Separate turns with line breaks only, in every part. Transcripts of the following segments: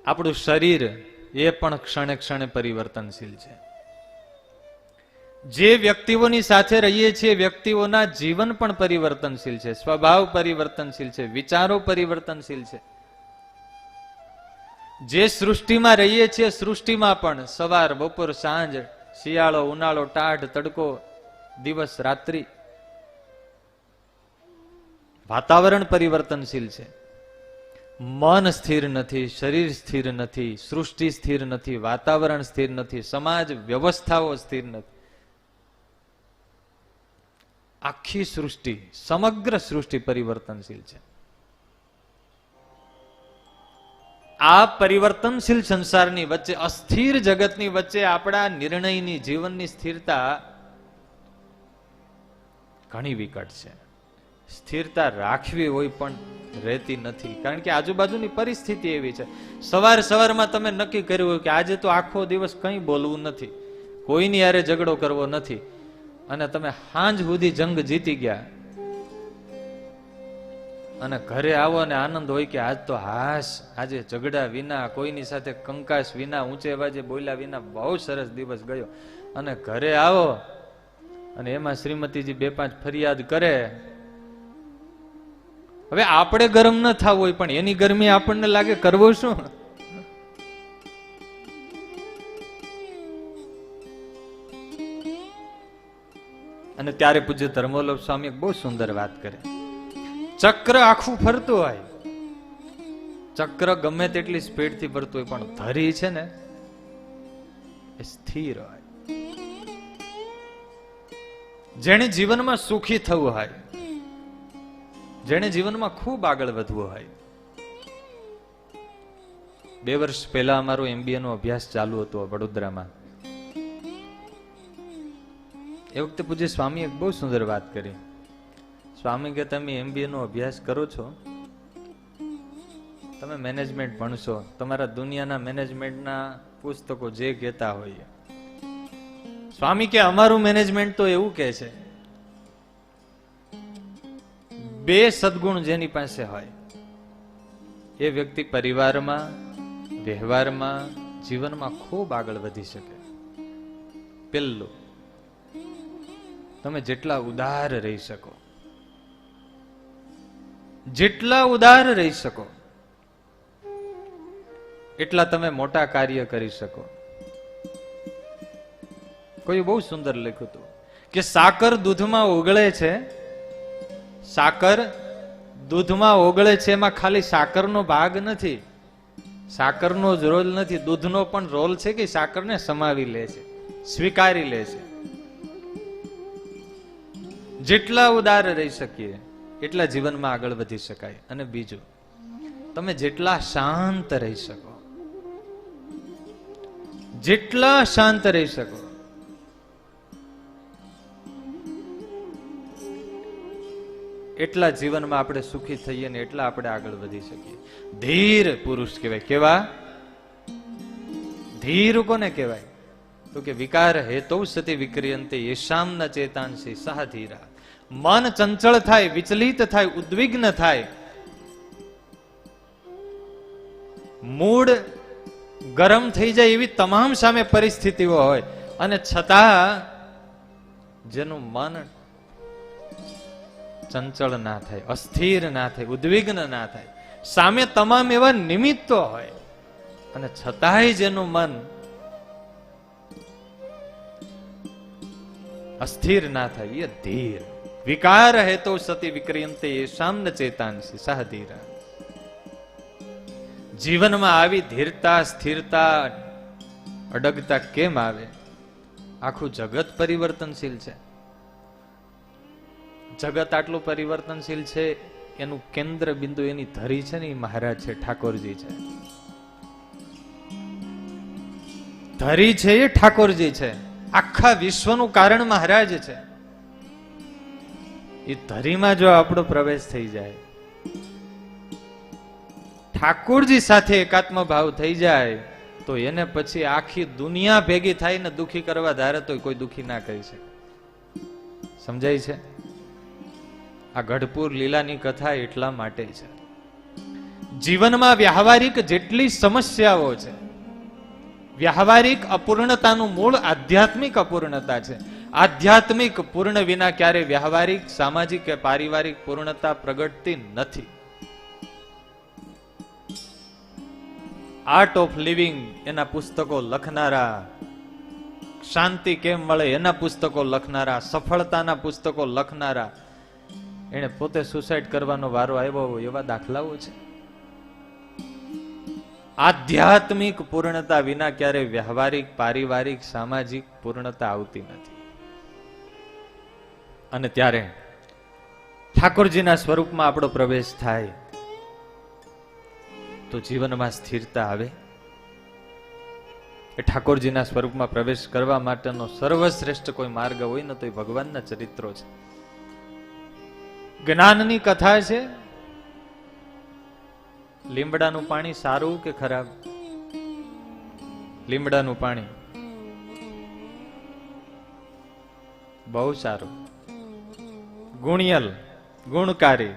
આપણું શરીર એ પણ ક્ષણે ક્ષણે પરિવર્તનશીલ છે. જે વ્યક્તિઓની સાથે રહીએ છીએ વ્યક્તિઓના જીવન પણ પરિવર્તનશીલ છે, સ્વભાવ પરિવર્તનશીલ છે, વિચારો પરિવર્તનશીલ છે. જે સૃષ્ટિમાં રહીએ છીએ સૃષ્ટિમાં પણ સવાર બપોર સાંજ, શિયાળો ઉનાળો, ટાઢ તડકો, દિવસ રાત્રિ, વાતાવરણ પરિવર્તનશીલ છે. મન સ્થિર નથી, શરીર સ્થિર નથી, સૃષ્ટિ સ્થિર નથી, વાતાવરણ સ્થિર નથી, સમાજ વ્યવસ્થાઓ સ્થિર નથી. આખી સૃષ્ટિ, સમગ્ર સૃષ્ટિ પરિવર્તનશીલ છે. આ પરિવર્તનશીલ સંસારની વચ્ચે, અસ્થિર જગતની વચ્ચે આપણા નિર્ણયની, જીવનની સ્થિરતા ઘણી વિકટ છે. સ્થિરતા રાખવી હોય પણ રહેતી નથી, કારણ કે આજુબાજુની પરિસ્થિતિ એવી છે. સવારમાં તમે નક્કી કર્યું હોય કે આજે તો આખો દિવસ કંઈ બોલવું નથી, કોઈની યારે ઝઘડો કરવો નથી, અને તમે સાંજ સુધી જંગ જીતી ગયા અને ઘરે આવો અને આનંદ હોય કે આજ તો હાશ, આજે ઝઘડા વિના, કોઈની સાથે કંકાસ વિના, ઊંચે વાજે બોલ્યા વિના બહુ સરસ દિવસ ગયો. અને ઘરે આવો અને એમાં શ્રીમતીજી 2-5 ફરિયાદ કરે. હવે આપણે ગરમ ન થવું હોય પણ એની ગરમી આપણને લાગે, કરવો શું? અને ત્યારે પૂજ્ય ધર્મવલ્લભ સ્વામી બહુ સુંદર વાત કરે. ચક્ર આખું ફરતું હોય, ચક્ર ગમે તેટલી સ્પીડથી ફરતું હોય, પણ ધરી છે ને એ સ્થિર હોય. જેણે જીવનમાં સુખી થવું હોય, જેણે જીવનમાં ખૂબ આગળ વધવું હોય. 2 વર્ષ પહેલા અમારો MBA નો અભ્યાસ ચાલુ હતો વડોદરામાં. એ વખતે પૂજ્ય સ્વામી એક બહુ સુંદર વાત કરી. સ્વામી કે તમે MBA નો અભ્યાસ કરો છો, તમે મેનેજમેન્ટ ભણશો, તમારા દુનિયાના મેનેજમેન્ટના પુસ્તકો જે કહેતા હોય. સ્વામી કે અમારું મેનેજમેન્ટ તો એવું કહે છે, 2 સદગુણ જેની પાસે હોય એ વ્યક્તિ પરિવારમાં, વ્યવહારમાં, જીવનમાં ખૂબ આગળ વધી શકે. પહેલું, તમે જેટલા ઉદાર રહી શકો, જેટલા ઉદાર રહી શકો એટલા તમે મોટા કાર્ય કરી શકો. કોઈ બહુ સુંદર લખ્યું હતું કે સાકર દૂધમાં ઓગળે છે, સાકર દૂધમાં ઓગળે છે, એમાં ખાલી સાકરનો ભાગ નથી, સાકરનો જ રોલ નથી, દૂધનો પણ રોલ છે કે સાકરને સમાવી લે છે, સ્વીકારી લે છે. જેટલા ઉદાર રહી શકીએ એટલા જીવનમાં આગળ વધી શકાય. અને બીજું, તમે જેટલા શાંત રહી શકો, જેટલા શાંત રહી શકો એટલા જીવનમાં આપણે સુખી થઈએ ને એટલા આપણે આગળ વધી શકીએ. ધીર પુરુષ કહેવાય. કેવા? ધીર કોને કહેવાય? તો કે વિકાર હેતૌ સતિ વિક્રિયંતે યેષામ ન ચેતાંસી સહ ધીરા. મન ચંચળ થાય, વિચલિત થાય, ઉદ્વિગ્ન થાય, મૂડ ગરમ થઈ જાય એવી તમામ સામે પરિસ્થિતિઓ હોય, અને છતાં જેનું મન ચંચળ ના થાય, અસ્થિર ના થાય, ઉદ્વિગ્ન ના થાય, સામે તમામ એવા નિમિત્તો હોય, અને છતાંય જેનું મન અસ્થિર ના થાય, એ ધીર. વિકાર હેતો સતી વિક્રિયંતે યેષામ ન ચેતાંસી સહ ધીરા. જીવનમાં આવી ધીરતા, સ્થિરતા, અડગતા કેમ આવે? આખું જગત પરિવર્તનશીલ છે. જગત આટલું પરિવર્તનશીલ છે, એનું કેન્દ્ર બિંદુ, એની ધરી છે ને એ મહારાજ છે, ઠાકોરજી છે. ધરી છે એ ઠાકોરજી છે. આખા વિશ્વનું કારણ મહારાજ છે. એ ધરીમાં જો આપણો પ્રવેશ થઈ જાય, ઠાકોરજી સાથે એકાત્મ ભાવ થઈ જાય, તો એને પછી આખી દુનિયા ભેગી થાય ને દુખી કરવા ધારે તો કોઈ દુખી ના કરી શકે. સમજાય છે? આ ગઢપુર લીલાની કથા એટલા માટે છે. જીવનમાં વ્યવહારિક જેટલી સમસ્યાઓ છે, વ્યવહારિક અપૂર્ણતાનું મૂળ આધ્યાત્મિક અપૂર્ણતા છે. આધ્યાત્મિક પૂર્ણ વિના ક્યારે વ્યવહારિક, સામાજિક કે પારિવારિક પૂર્ણતા પ્રગટતી નથી. આર્ટ ઓફ લિવિંગ એના પુસ્તકો લખનારા, શાંતિ કેમ મળે એના પુસ્તકો લખનારા, સફળતાના પુસ્તકો લખનારા, એને પોતે સુસાઇડ કરવાનો વારો આવ્યો એવા દાખલાઓ છે. આધ્યાત્મિક પૂર્ણતા વિના ક્યારે વ્યવહારિક, પારિવારિક, સામાજિક પૂર્ણતા આવતી નથી. અને ત્યારે ઠાકોરજીના સ્વરૂપમાં આપણો પ્રવેશ થાય તો જીવનમાં સ્થિરતા આવે. એ ઠાકોરજીના સ્વરૂપમાં પ્રવેશ કરવા માટેનો સર્વશ્રેષ્ઠ કોઈ માર્ગ હોય ને તો એ ભગવાનના ચરિત્રો છે. જ્ઞાનની કથા છે. લીમડાનું પાણી સારું કે ખરાબ? લીમડાનું પાણી બહુ સારું, ગુણિયલ, ગુણકારી.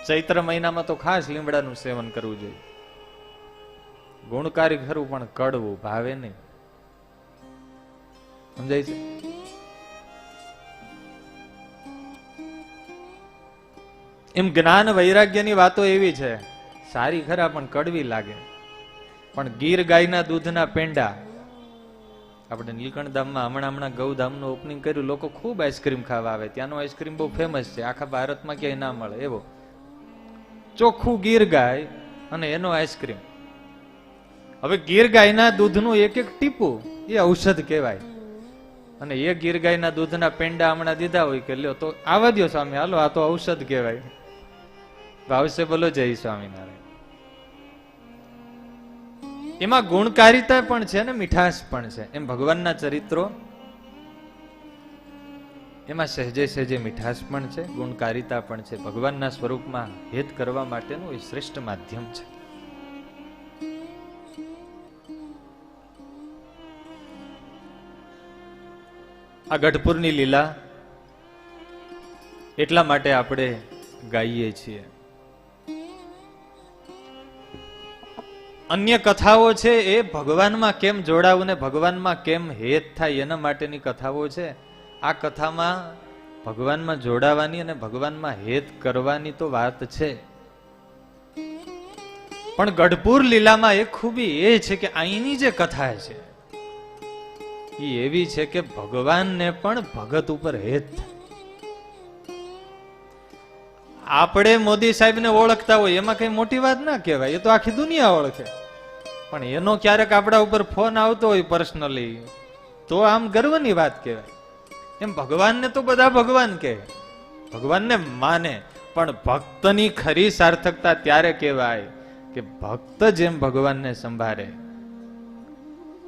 ચૈત્ર મહિનામાં તો ખાસ લીમડાનું સેવન કરવું જોઈએ. ગુણકારી ખરું પણ કડવું, ભાવે નહીં. સમજાય છે? એમ જ્ઞાન વૈરાગ્યની વાતો એવી છે, સારી ખરા પણ કડવી લાગે. પણ ગીર ગાયના દૂધના પેંડા, આપણે નીલકંઠ ધામમાં હમણાં ગૌધામનું ઓપનિંગ કર્યું, લોકો ખૂબ આઈસ્ક્રીમ ખાવા આવે. ત્યાંનો આઈસ્ક્રીમ બહુ ફેમસ છે, આખા ભારતમાં ક્યાંય ના મળે એવો. ચોખ્ખું ગીર ગાય અને એનો આઈસ્ક્રીમ. હવે ગીર ગાયના દૂધનું એક એક ટીપું એ ઔષધ કહેવાય. અને એ ગીર ગાયના દૂધના પેંડા હમણાં દીધા હોય કે લ્યો તો આવા દો સ્વામી, હાલો આ તો ઔષધ કહેવાય. ભાવશે બોલો જય સ્વામિનારાયણ. એમાં ગુણકારિતા પણ છે ને મીઠાશ પણ છે. એમ ભગવાનના ચરિત્રો, એમાં સહેજે સહેજે મીઠાશ પણ છે, ગુણકારિતા પણ છે. ભગવાનના સ્વરૂપમાં હેત કરવા માટેનું એ શ્રેષ્ઠ માધ્યમ છે. આ ગઢપુરની લીલા એટલા માટે આપણે ગાઈએ છીએ. અન્ય કથાઓ છે એ ભગવાનમાં કેમ જોડાવું ને ભગવાનમાં કેમ હેત થાય એના માટેની કથાઓ છે. આ કથામાં ભગવાનમાં જોડાવાની અને ભગવાનમાં હેત કરવાની તો વાત છે. પણ ગઢપુર લીલામાં એક ખૂબી એ છે કે અહીંની જે કથા છે એ એવી છે કે ભગવાનને પણ ભગત ઉપર હેત થાય. આપણે મોદી સાહેબને ઓળખતા હોય એમાં કઈ મોટી વાત ના કહેવાય, એ તો આખી દુનિયા ઓળખે. પણ એનો ક્યારેક આપણા ઉપર ફોન આવતો હોય પર્સનલી તો આમ ગર્વની વાત કહેવાય. એમ ભગવાનને તો બધા ભગવાન કહે, ભગવાનને માને, પણ ભક્તની ખરી સાર્થકતા ત્યારે કહેવાય કે ભક્ત જેમ ભગવાનને સંભાળે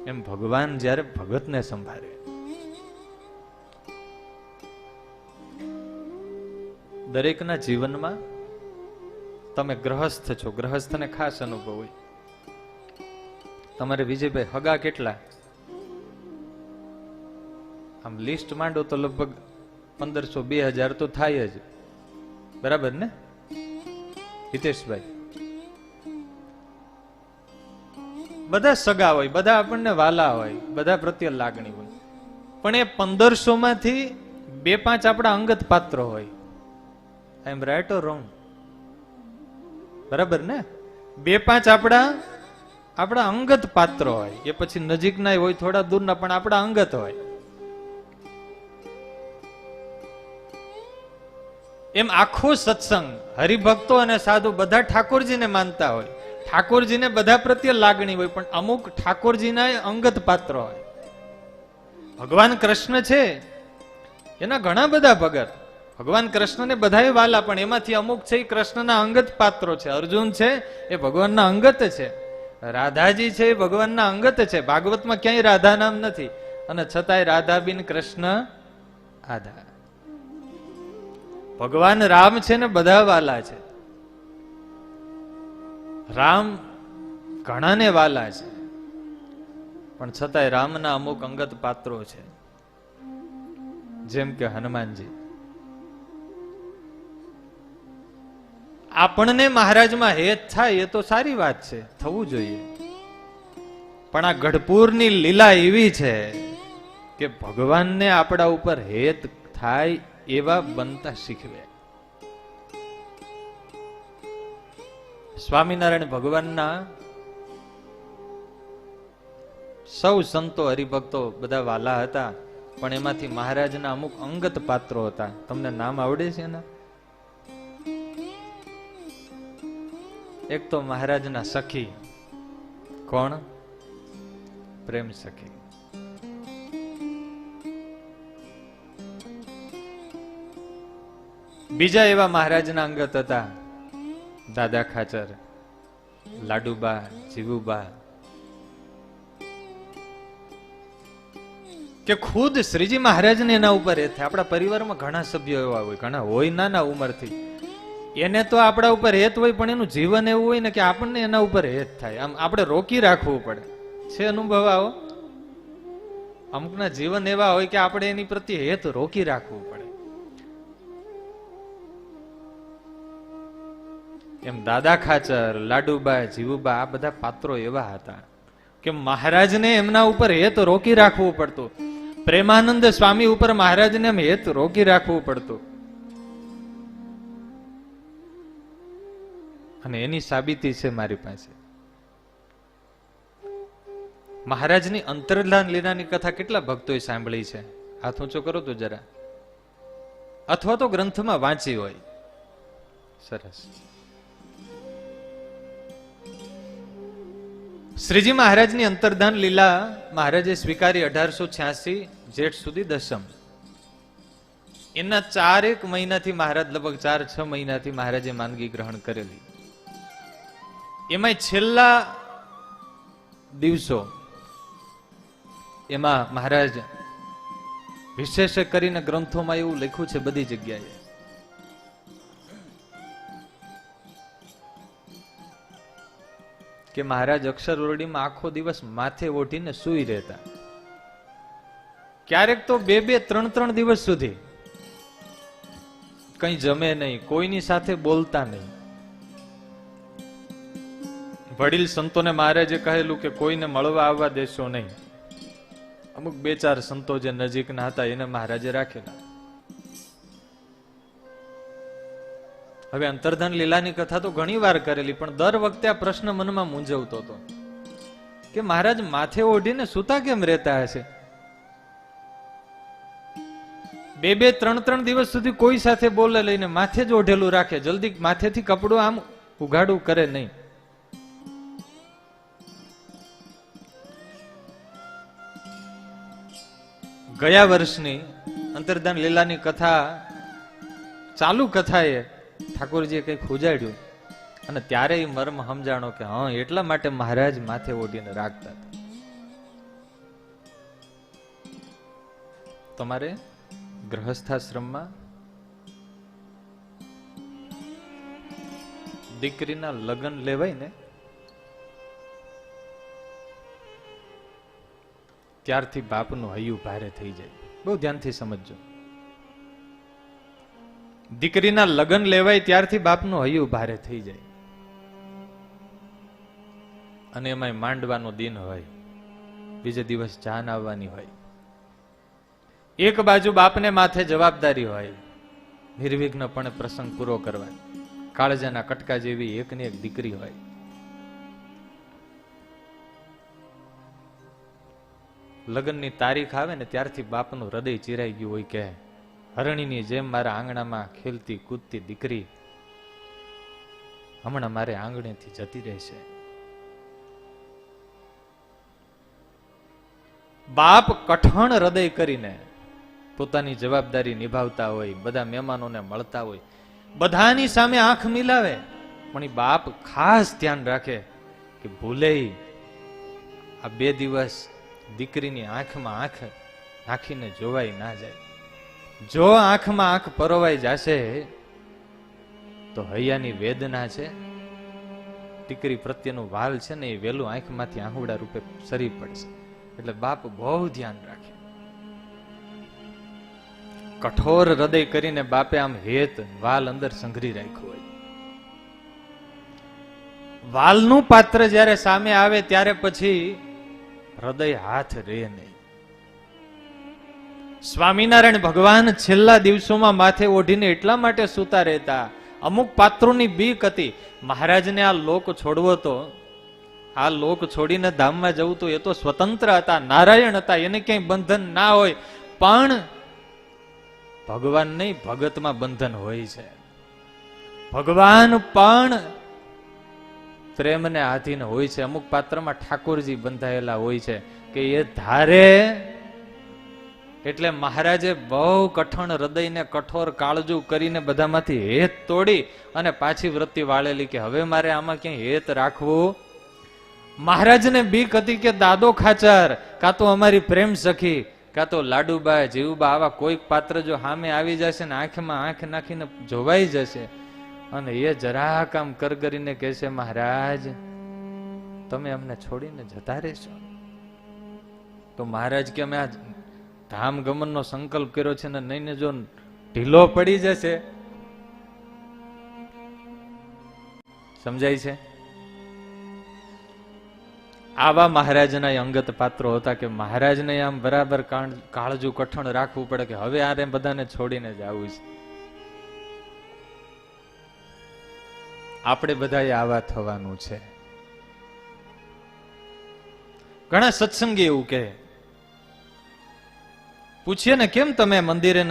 એમ ભગવાન જ્યારે ભગતને સંભાળે. દરેકના જીવનમાં તમે ગ્રહસ્થ છો, ગ્રહસ્થને ખાસ અનુભવ હોય. તમારે વિજયભાઈ હગા કેટલા? આમ લિસ્ટ માંડો તો લગભગ 1500-2000 તો થાય જ, બરાબર ને હિતેશભાઈ? બધા સગા હોય, બધા આપણને વાલા હોય, બધા પ્રત્યે લાગણી હોય. પણ એ 1500 માંથી 2-5 આપણા અંગત પાત્રો હોય. આઈ એમ રાઈટ ઓર રોંગ? બરાબર ને? 2-5 આપણા અંગત પાત્રો હોય. એ પછી નજીકના હોય, થોડા દૂરના, પણ આપણા અંગત હોય. એમ આખો સત્સંગ હરિભક્તો અને સાધુ બધા ઠાકોરજીને માનતા હોય, ઠાકોરજીને બધા પ્રત્યે લાગણી હોય, પણ અમુક ઠાકોરજીના અંગત પાત્રો હોય. ભગવાન કૃષ્ણ છે એના ઘણા બધા ભગત, ભગવાન કૃષ્ણને બધાય વાલા, પણ એમાંથી અમુક છે એ કૃષ્ણના અંગત પાત્રો છે. અર્જુન છે એ ભગવાનના અંગત છે, રાધાજી છે એ ભગવાનના અંગત છે. ભાગવતમાં ક્યાંય રાધા નામ નથી, અને છતાંય રાધા બિન કૃષ્ણ આધા. ભગવાન રામ છે ને બધા વાલા છે. રામ ઘણાને વાલા છે, પણ છતાંય રામના અમુક અંગત પાત્રો છે, જેમ કે હનુમાનજી. આપણને મહારાજમાં હેત થાય એ તો સારી વાત છે, થવું જોઈએ. પણ આ ગઢપુરની લીલા એવી છે કે ભગવાનને આપણા ઉપર હેત થાય એવા બનતા શીખવે. સ્વામિનારાયણ ભગવાનના સૌ સંતો હરિભક્તો બધા વાલા હતા, પણ એમાંથી મહારાજના અમુક અંગત પાત્રો હતા. તમને નામ આવડે છે એના? એક તો મહારાજના સખી. કોણ? પ્રેમ સખી. બીજા એવા મહારાજના અંગત હતા દાદા ખાચર, લાડુબા, જીવુબા, કે ખુદ શ્રીજી મહારાજને એના ઉપર એ થાય. આપણા પરિવારમાં ઘણા સભ્યો એવા હોય, ઘણા હોય નાના ઉંમરથી, એને તો આપણા ઉપર હેત હોય, પણ એનું જીવન એવું હોય ને કે આપણને એના ઉપર હેત થાય. આમ આપણે રોકી રાખવું પડે છે. અનુભવ આવો? અમુકના જીવન એવા હોય કે આપણે એની પ્રત્યે હેત રોકી રાખવું પડે. એમ દાદા ખાચર, લાડુબા, જીવુબા આ બધા પાત્રો એવા હતા કે મહારાજને એમના ઉપર હેત રોકી રાખવું પડતું. પ્રેમાનંદ સ્વામી ઉપર મહારાજને એમ હેત રોકી રાખવું પડતું. અને એની સાબિતી છે મારી પાસે. મહારાજની અંતર્ધાન લીલાની કથા કેટલા ભક્તોએ સાંભળી છે? હાથ ઊંચો કરો તો જરા. અથવા તો ગ્રંથમાં વાંચી હોય. સરસ. શ્રીજી મહારાજની અંતર્ધાન લીલા મહારાજે સ્વીકારી 1886 જેઠ સુધી દશમ. એના 4 મહિનાથી મહારાજ લગભગ 4-6 મહિનાથી મહારાજે માંદગી ગ્રહણ કરેલી. એમાં છેલ્લા દિવસો એમાં મહારાજ વિશેષ કરીને ગ્રંથોમાં એવું લખ્યું છે બધી જગ્યાએ કે મહારાજ અક્ષર ઓરડીમાં આખો દિવસ માથે ઓઢીને સૂઈ રહેતા. ક્યારેક તો 2-3 દિવસ સુધી કઈ જમે નહીં, કોઈની સાથે બોલતા નહીં. વડીલ સંતોને મહારાજે કહેલું કે કોઈને મળવા આવવા દેશો નહીં. અમુક 2-4 સંતો જે નજીકના હતા એને મહારાજે રાખેલા. હવે અંતર્ધાન લીલાની કથા તો ઘણી વાર કરેલી, પણ દર વખતે આ પ્રશ્ન મનમાં મૂંઝવતો હતો કે મહારાજ માથે ઓઢીને સૂતા કેમ રહેતા હશે? 2-3 દિવસ સુધી કોઈ સાથે બોલે લઈને માથે જ ઓઢેલું રાખે, જલ્દી માથેથી કપડું આમ ઉઘાડું કરે નહીં. ગયા વર્ષની અંતર્ધાન લીલાની કથા ચાલુ કથાએ ઠાકોરજીએ કઈક ઉજાડ્યું અને ત્યારે એ મર્મ સમજાણો કે હા, એટલા માટે મહારાજ માથે ઓઢીને રાખતા હતા. તમારે ગૃહસ્થાશ્રમમાં દીકરીના લગ્ન લેવાય ને ત્યારથી બાપનું હૈયું ભારે થઈ જાય. બહુ ધ્યાનથી સમજજો. દીકરીના લગ્ન લેવાય ત્યારથી બાપનું હૈયું ભારે થઈ જાય. અને એમાં માંડવાનો દિન હોય, બીજે દિવસ જાન આવવાની હોય. એક બાજુ બાપને માથે જવાબદારી હોય નિર્વિઘ્નપણે પ્રસંગ પૂરો કરવા. કાળજાના કટકા જેવી એકની એક દીકરી હોય. લગ્નની તારીખ આવે ને ત્યારથી બાપનું હૃદય ચિરાઈ ગયું હોય કે હરણીની જેમ મારા આંગણામાં ખેલતી કૂદતી દીકરી હમણાં મારે આંગણેથી જતી રહેશે. બાપ કઠણ હૃદય કરીને પોતાની જવાબદારી નિભાવતા હોય, બધા મહેમાનોને મળતા હોય, બધાની સામે આંખ મિલાવે, પણ એ બાપ ખાસ ધ્યાન રાખે કે ભૂલે આ 2 દિવસ દીકરીની આંખમાં આંખ નાખીને જોવાય ના જાય. જો આંખમાં આંખ પરોવાઈ જશે તો હૈયાની વેદના છે, દીકરી પ્રત્યેનું વાલ છે ને એ વેલું આંખમાંથી આંહુડા રૂપે સરી પડશે. એટલે બાપ બહુ ધ્યાન રાખે. કઠોર હૃદય કરીને બાપે આમ હેત વાલ અંદર સંઘરી રાખ્યું હોય. વાલનું પાત્ર જ્યારે સામે આવે ત્યારે પછી હૃદય હાથ રે નહીં. સ્વામિનારાયણ ભગવાન છેલ્લા દિવસોમાં માથે ઓઢીને એટલા માટે સૂતા રહેતા. અમુક પાત્રોની બીક હતી. મહારાજને આ લોક છોડવો તો, આ લોક છોડીને ધામમાં જવું તો એ તો સ્વતંત્ર હતા, નારાયણ હતા, એને ક્યાંય બંધન ના હોય. પણ ભગવાન નહીં, ભગતમાં બંધન હોય છે. ભગવાન પણ પ્રેમને આધીન હોય છે. અમુક પાત્રમાં ઠાકોરજી બંધાયેલા હોય છે કે એ ધારે એટલે મહારાજે બહુ કઠણ હૃદયને કઠોર કાળજુ કરીને બધામાંથી હેત તોડી અને પાછી વૃત્તિ વાળેલી કે હવે મારે આમાં ક્યાંય હેત રાખવું. મહારાજને બીક હતી કે દાદો ખાચર, કાં તો અમારી પ્રેમ સખી, કાં તો લાડુબા, જીવુબા, આવા કોઈક પાત્ર જો સામે આવી જશે ને આંખમાં આંખ નાખીને જોવાઈ જશે અને એ જરા કામ કરીને કહેશે મહારાજ તમે અમને છોડીને જતા રહેશો, તો મહારાજ કે અમે આ ધામ ગમનનો સંકલ્પ કર્યો છે ને નહીં જો ઢીલો પડી જશે. સમજાય છે? આવા મહારાજના અંગત પાત્રો હતા કે મહારાજને આમ બરાબર કાળજુ કઠણ રાખવું પડે કે હવે આરે બધાને છોડીને જ આવું છે. આપણે બધાએ આવા થવાનું છે. ઘણા સત્સંગી એવું કહે, પૂછીએ ને કેમ તમે મંદિરે